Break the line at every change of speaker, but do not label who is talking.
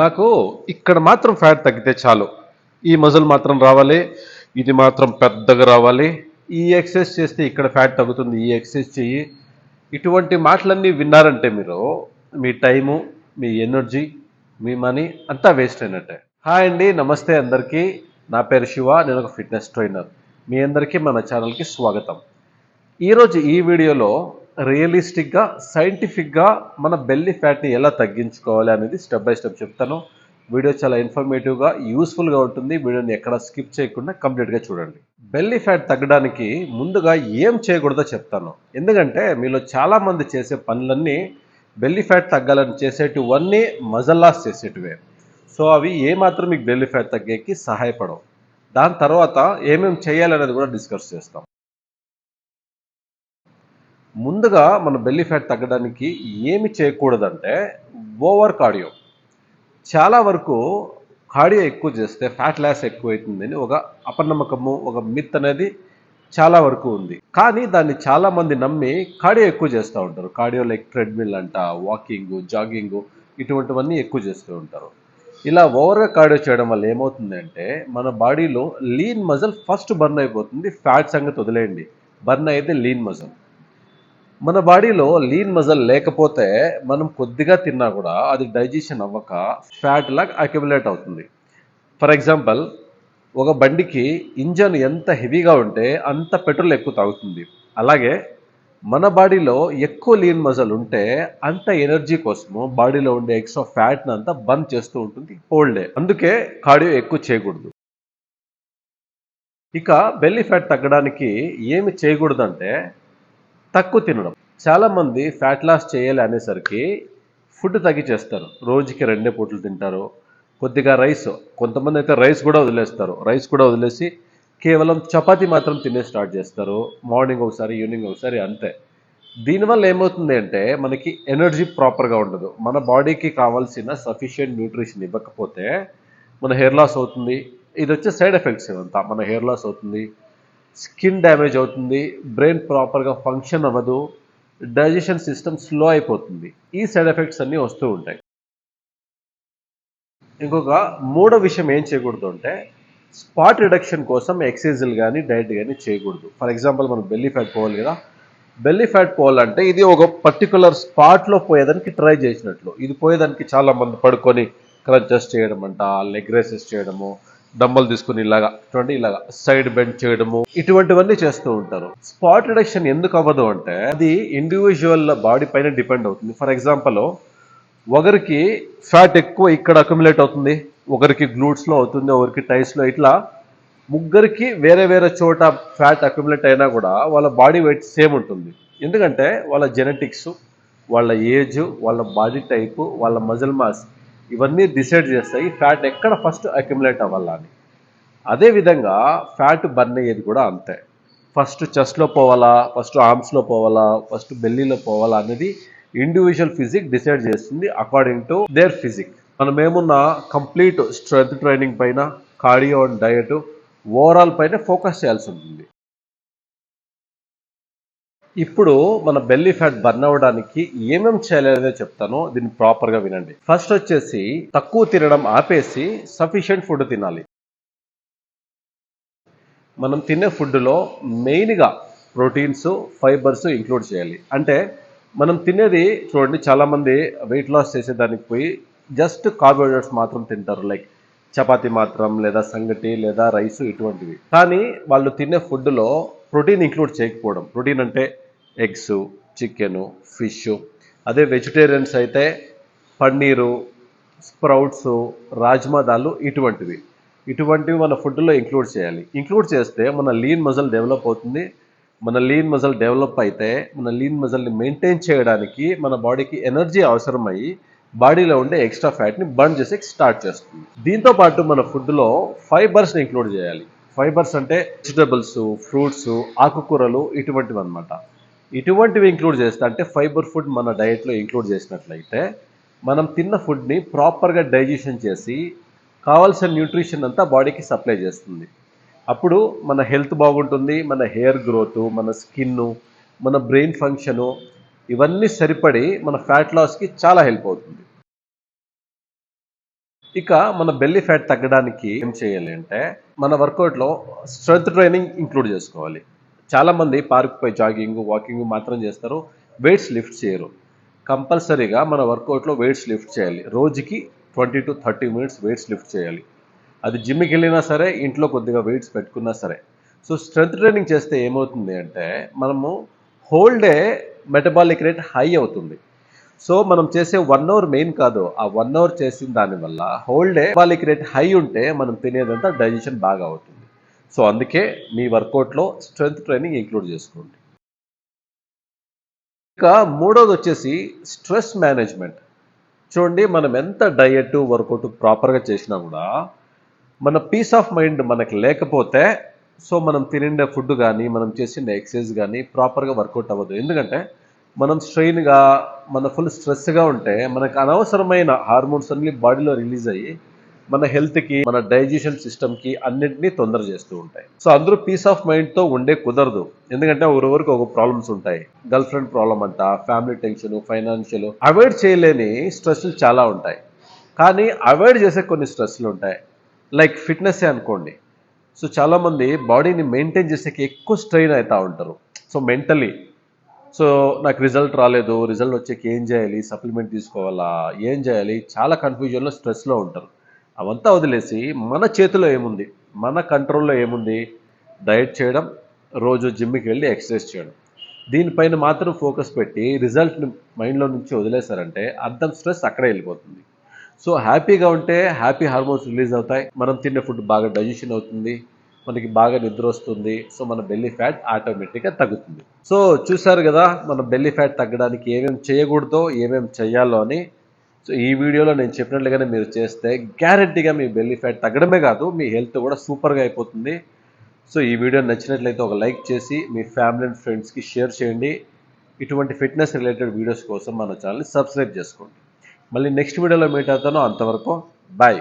నాకు ఇక్కడ మాత్రం ఫ్యాట్ తగ్గితే చాలు. ఈ మజిల్ మాత్రం రావాలి. ఇది మాత్రం పెద్దగా రావాలి. ఈ ఎక్సర్సైజ్ చేస్తే ఇక్కడ ఫ్యాట్ తగ్గుతుంది. ఈ ఎక్సర్సైజ్ చెయ్యి. ఇటువంటి మాటలన్నీ విన్నారంటే మీరు మీ టైము, మీ ఎనర్జీ, మీ మనీ అంతా వేస్ట్ అయినట్టే. హాయ్ అండి, నమస్తే అందరికీ. నా పేరు శివ. నేను ఒక ఫిట్నెస్ ట్రైనర్. మీ అందరికీ మన ఛానల్కి స్వాగతం. ఈరోజు ఈ వీడియోలో రియలిస్టిక్గా, సైంటిఫిక్గా మన బెల్లీ ఫ్యాట్ని ఎలా తగ్గించుకోవాలి అనేది స్టెప్ బై స్టెప్ చెప్తాను. వీడియో చాలా ఇన్ఫర్మేటివ్గా, యూస్ఫుల్గా ఉంటుంది. వీడియోని ఎక్కడ స్కిప్ చేయకుండా కంప్లీట్గా చూడండి. బెల్లీ ఫ్యాట్ తగ్గడానికి ముందుగా ఏం చేయకూడదో చెప్తాను. ఎందుకంటే మీలో చాలామంది చేసే పనులన్నీ బెల్లీ ఫ్యాట్ తగ్గాలని చేసేటివన్నీ మజల్ లాస్ చేసేటివే. సో అవి ఏమాత్రం మీకు బెల్లీ ఫ్యాట్ తగ్గేకి సహాయపడవు. దాని తర్వాత ఏమేమి చేయాలనేది కూడా డిస్కస్ చేస్తాం. ముందుగా మన బెల్లీ ఫ్యాట్ తగ్గడానికి ఏమి చేయకూడదంటే ఓవర్ కార్డియో. చాలా వరకు కార్డియో ఎక్కువ చేస్తే ఫ్యాట్ లాస్ ఎక్కువ అవుతుందని ఒక అపనమ్మకము, ఒక మిత్ అనేది చాలా వరకు ఉంది. కానీ దాన్ని చాలామంది నమ్మి కార్డియో ఎక్కువ చేస్తూ ఉంటారు. కార్డియో లైక్ ట్రెడ్మిల్ అంట, వాకింగ్, జాగింగ్ ఇటువంటివన్నీ ఎక్కువ చేస్తూ ఉంటారు. ఇలా ఓవర్గా కార్డియో చేయడం వల్ల ఏమవుతుందంటే మన బాడీలో లీన్ మజిల్ ఫస్ట్ బర్న్ అయిపోతుంది. ఫ్యాట్ సంగతి వదిలేయండి, బర్న్ అయితే లీన్ మజిల్. మన బాడీలో లీన్ మజిల్ లేకపోతే మనం కొద్దిగా తిన్నా కూడా అది డైజెషన్ అవ్వక ఫ్యాట్ లాగా అక్యుములేట్ అవుతుంది. ఫర్ ఎగ్జాంపుల్, ఒక బండికి ఇంజన్ ఎంత హెవీగా ఉంటే అంత పెట్రోల్ ఎక్కువ తాగుతుంది. అలాగే మన బాడీలో ఎక్కువ లీన్ మజిల్ ఉంటే అంత ఎనర్జీ కోసము బాడీలో ఉండే ఎక్స్ట్రా ఫ్యాట్ని అంతా బర్న్ చేస్తూ ఉంటుంది హోల్ డే. అందుకే కార్డియో ఎక్కువ చేయకూడదు. ఇక బెల్లీ ఫ్యాట్ తగ్గడానికి ఏమి చేయకూడదంటే తక్కువ తినడం. చాలామంది ఫ్యాట్ లాస్ చేయాలి అనేసరికి ఫుడ్ తగ్గించేస్తారు. రోజుకి 2 పూటలు తింటారు. కొద్దిగా రైస్, కొంతమంది అయితే రైస్ కూడా వదిలేస్తారు. రైస్ కూడా వదిలేసి కేవలం చపాతీ మాత్రం తినే స్టార్ట్ చేస్తారు. మార్నింగ్ ఒకసారి, ఈవినింగ్ ఒకసారి, అంతే. దీనివల్ల ఏమవుతుంది అంటే మనకి ఎనర్జీ ప్రాపర్గా ఉండదు. మన బాడీకి కావాల్సిన సఫిషియెంట్ న్యూట్రిషన్ ఇవ్వకపోతే మన హెయిర్ లాస్ అవుతుంది. ఇది వచ్చే సైడ్ ఎఫెక్ట్స్ ఇవంతా. మన హెయిర్ లాస్ అవుతుంది, స్కిన్ డ్యామేజ్ అవుతుంది, బ్రెయిన్ ప్రాపర్గా ఫంక్షన్ అవ్వదు, డైజెషన్ సిస్టమ్ స్లో అయిపోతుంది. ఈ సైడ్ ఎఫెక్ట్స్ అన్నీ వస్తూ ఉంటాయి. ఇంకొక మూడో విషయం ఏం చేయకూడదు అంటే స్పాట్ రిడక్షన్ కోసం ఎక్సర్సైజులు కానీ డైట్ కానీ చేయకూడదు. ఫర్ ఎగ్జాంపుల్ మనం బెల్లీ ఫ్యాట్ పోవాలి కదా, బెల్లీ ఫ్యాట్ పోవాలంటే ఇది ఒక పర్టికులర్ స్పాట్లో పోయేదానికి ట్రై చేసినట్లు. ఇది పోయేదానికి చాలామంది పడుకొని క్రంచెస్ చేయడం అంట, లెగ్ రేసెస్ చేయడము, డంబల్ తీసుకుని ఇలాగా చూడండి, ఇలాగా సైడ్ బెండ్ చేయడము, ఇటువంటివన్నీ చేస్తూ ఉంటారు. స్పాట్ రిడక్షన్ ఎందుకు అవ్వదు అంటే అది ఇండివిజువల్ బాడీ పైన డిపెండ్ అవుతుంది. ఫర్ ఎగ్జాంపుల్, ఒకరికి ఫ్యాట్ ఎక్కువ ఇక్కడ అక్యుములేట్ అవుతుంది, ఒకరికి గ్లూట్స్లో అవుతుంది, ఒకరికి టైస్లో, ఇట్లా ముగ్గురికి వేరే వేరే చోట ఫ్యాట్ అక్యుములేట్ అయినా కూడా వాళ్ళ బాడీ వెయిట్ సేమ్ ఉంటుంది. ఎందుకంటే వాళ్ళ జెనెటిక్స్, వాళ్ళ ఏజ్, వాళ్ళ బాడీ టైపు, వాళ్ళ మజిల్ మాస్ ఇవన్నీ డిసైడ్ చేస్తాయి ఫ్యాట్ ఎక్కడ ఫస్ట్ అక్యుములేట్ అవ్వాలా అని. అదేవిధంగా ఫ్యాట్ బర్న్ అయ్యేది కూడా అంతే. ఫస్ట్ చెస్ట్లో పోవాలా, ఫస్ట్ ఆర్మ్స్లో పోవాలా, ఫస్ట్ బెల్లీలో పోవాలా అనేది ఇండివిజువల్ ఫిజిక్ డిసైడ్ చేస్తుంది అకార్డింగ్ టు దేర్ ఫిజిక్. మనం ఏమున్నా కంప్లీట్ స్ట్రెంత్ ట్రైనింగ్ పైన, కార్డియో అండ్ డయట్ ఓవరాల్ పైన ఫోకస్ చేయాల్సి ఉంటుంది. ఇప్పుడు మన బెల్లీ ఫ్యాట్ బర్న్ అవ్వడానికి ఏమేమి చేయాలనేది చెప్తాను. దీన్ని ప్రాపర్గా వినండి. ఫస్ట్ వచ్చేసి తక్కువ తినడం ఆపేసి సఫిషియెంట్ ఫుడ్ తినాలి. మనం తినే ఫుడ్లో మెయిన్గా ప్రోటీన్స్, ఫైబర్స్ ఇంక్లూడ్ చేయాలి. అంటే మనం తినేది చూడండి, చాలామంది వెయిట్ లాస్ చేసేదానికి పోయి జస్ట్ కార్బోహైడ్రేట్స్ మాత్రం తింటారు, లైక్ చపాతీ మాత్రం, లేదా సంగటి, లేదా రైస్, ఇటువంటివి. కానీ వాళ్ళు తినే ఫుడ్లో ప్రోటీన్ ఇంక్లూడ్ చేయకపోవడం. ప్రోటీన్ అంటే ఎగ్స్, చికెను, ఫిష్. అదే వెజిటేరియన్స్ అయితే పన్నీరు, స్ప్రౌట్స్, రాజ్మా దాలు, ఇటువంటివి మన ఫుడ్లో ఇంక్లూడ్ చేయాలి. ఇంక్లూడ్ చేస్తే మన లీన్ మజిల్ డెవలప్ అవుతుంది. మన లీన్ మజిల్ డెవలప్ అయితే మన లీన్ మజిల్ని మెయింటైన్ చేయడానికి మన బాడీకి ఎనర్జీ అవసరమయ్యి బాడీలో ఉండే ఎక్స్ట్రా ఫ్యాట్ని బర్న్ చేసి స్టార్ట్ చేస్తుంది. దీంతో పాటు మన ఫుడ్లో ఫైబర్స్ని ఇంక్లూడ్ చేయాలి. ఫైబర్స్ అంటే వెజిటబుల్స్, ఫ్రూట్స్, ఆకుకూరలు, ఇటువంటివి అనమాట. ఇటువంటివి ఇంక్లూడ్ చేస్తే, అంటే ఫైబర్ ఫుడ్ మన డయట్లో ఇంక్లూడ్ చేసినట్లయితే మనం తిన్న ఫుడ్ని ప్రాపర్గా డైజెషన్ చేసి కావాల్సిన న్యూట్రిషన్ అంతా బాడీకి సప్లై చేస్తుంది. అప్పుడు మన హెల్త్ బాగుంటుంది, మన హెయిర్ గ్రోత్, మన స్కిన్ను, మన బ్రెయిన్ ఫంక్షను ఇవన్నీ సరిపడి మన ఫ్యాట్ లాస్కి చాలా హెల్ప్ అవుతుంది. ఇక మన బెల్లీ ఫ్యాట్ తగ్గడానికి ఏం చేయాలి అంటే మన వర్కౌట్లో స్ట్రెంత్ ట్రైనింగ్ ఇంక్లూడ్ చేసుకోవాలి. చాలామంది పార్క్ పోయి జాగింగ్ వాకింగ్ మాత్రం చేస్తారు, వెయిట్స్ లిఫ్ట్ చేయరు. కంపల్సరీగా మన వర్కౌట్లో వెయిట్స్ లిఫ్ట్ చేయాలి. రోజుకి 20 to 30 minutes వెయిట్స్ లిఫ్ట్ చేయాలి. అది జిమ్కి వెళ్ళినా సరే, ఇంట్లో కొద్దిగా వెయిట్స్ పెట్టుకున్నా సరే. సో స్ట్రెంత్ ట్రైనింగ్ చేస్తే ఏమవుతుంది అంటే మనము whole day metabolic rate high అవుతుంది. సో మనం చేసే 1 అవర్ మెయిన్ కాదు, ఆ 1 అవర్ చేసిన దానివల్ల whole day metabolic rate high ఉంటే మనం తినేదంతా డైజెషన్ బాగా అవుతుంది. సో అందుకే మీ వర్కౌట్లో స్ట్రెంత్ ట్రైనింగ్ ఇంక్లూడ్ చేసుకోండి. ఇక మూడోది వచ్చేసి స్ట్రెస్ మేనేజ్మెంట్. చూడండి, మనం ఎంత డయట్ వర్కౌట్ ప్రాపర్గా చేసినా కూడా మన పీస్ ఆఫ్ మైండ్ మనకి లేకపోతే సో మనం తినే ఫుడ్ కానీ మనం చేసిన ఎక్సర్సైజ్ కానీ ప్రాపర్గా వర్కౌట్ అవ్వదు. ఎందుకంటే మనం స్ట్రెయిన్గా మన ఫుల్ స్ట్రెస్గా ఉంటే మనకు అనవసరమైన హార్మోన్స్ అన్ని బాడీలో రిలీజ్ అయ్యి మన హెల్త్కి మన డైజెషన్ సిస్టమ్కి అన్నింటినీ తొందర చేస్తూ ఉంటాయి. సో అందరూ పీస్ ఆఫ్ మైండ్తో ఉండే కుదరదు. ఎందుకంటే ఒకరికి ఒక ప్రాబ్లమ్స్ ఉంటాయి. గర్ల్ ఫ్రెండ్ ప్రాబ్లం అంట, ఫ్యామిలీ టెన్షన్, ఫైనాన్షియల్, అవాయిడ్ చేయలేని స్ట్రెస్లు చాలా ఉంటాయి. కానీ అవాయిడ్ చేసే కొన్ని స్ట్రెస్లు ఉంటాయి. లైక్ ఫిట్నెస్ అనుకోండి. సో చాలామంది బాడీని మెయింటైన్ చేసేకి ఎక్కువ స్ట్రెయిన్ అవుతూ ఉంటారు. సో మెంటలీ సో నాకు రిజల్ట్ రాలేదు, రిజల్ట్ వచ్చేకి ఏం చేయాలి, సప్లిమెంట్ తీసుకోవాలా, ఏం చేయాలి, చాలా కన్ఫ్యూజన్లో స్ట్రెస్లో ఉంటారు. అవంతా వదిలేసి మన చేతిలో ఏముంది, మన కంట్రోల్లో ఏముంది, డయట్ చేయడం, రోజు జిమ్కి వెళ్ళి ఎక్సర్సైజ్ చేయడం. దీనిపైన మాత్రం ఫోకస్ పెట్టి రిజల్ట్ని మైండ్లో నుంచి వదిలేశారంటే అర్థం స్ట్రెస్ అక్కడే వెళ్ళిపోతుంది. సో హ్యాపీగా ఉంటే హ్యాపీ హార్మోన్స్ రిలీజ్ అవుతాయి, మనం తిన్న ఫుడ్ బాగా డైజెషన్ అవుతుంది, మనకి బాగా నిద్ర వస్తుంది. సో మన బెల్లీ ఫ్యాట్ ఆటోమేటిక్గా తగ్గుతుంది. సో చూసారు కదా మన బెల్లీ ఫ్యాట్ తగ్గడానికి ఏమేమి చేయకూడదో ఏమేమి చేయాలో అని. సో ఈ వీడియోలో నేను చెప్పినట్లుగానే మీరు చేస్తే గ్యారెంటీగా మీ బెల్లీ ఫ్యాట్ తగ్గడమే కాదు, మీ హెల్త్ కూడా సూపర్గా అయిపోతుంది. సో ఈ వీడియో నచ్చినట్లయితే ఒక లైక్ చేసి మీ ఫ్యామిలీ అండ్ ఫ్రెండ్స్కి షేర్ చేయండి. ఇటువంటి ఫిట్నెస్ రిలేటెడ్ వీడియోస్ కోసం మన ఛానల్ని సబ్స్క్రైబ్ చేసుకోండి. మళ్ళీ నెక్స్ట్ వీడియోలో మీట్ అవుతాను. అంతవరకు బాయ్.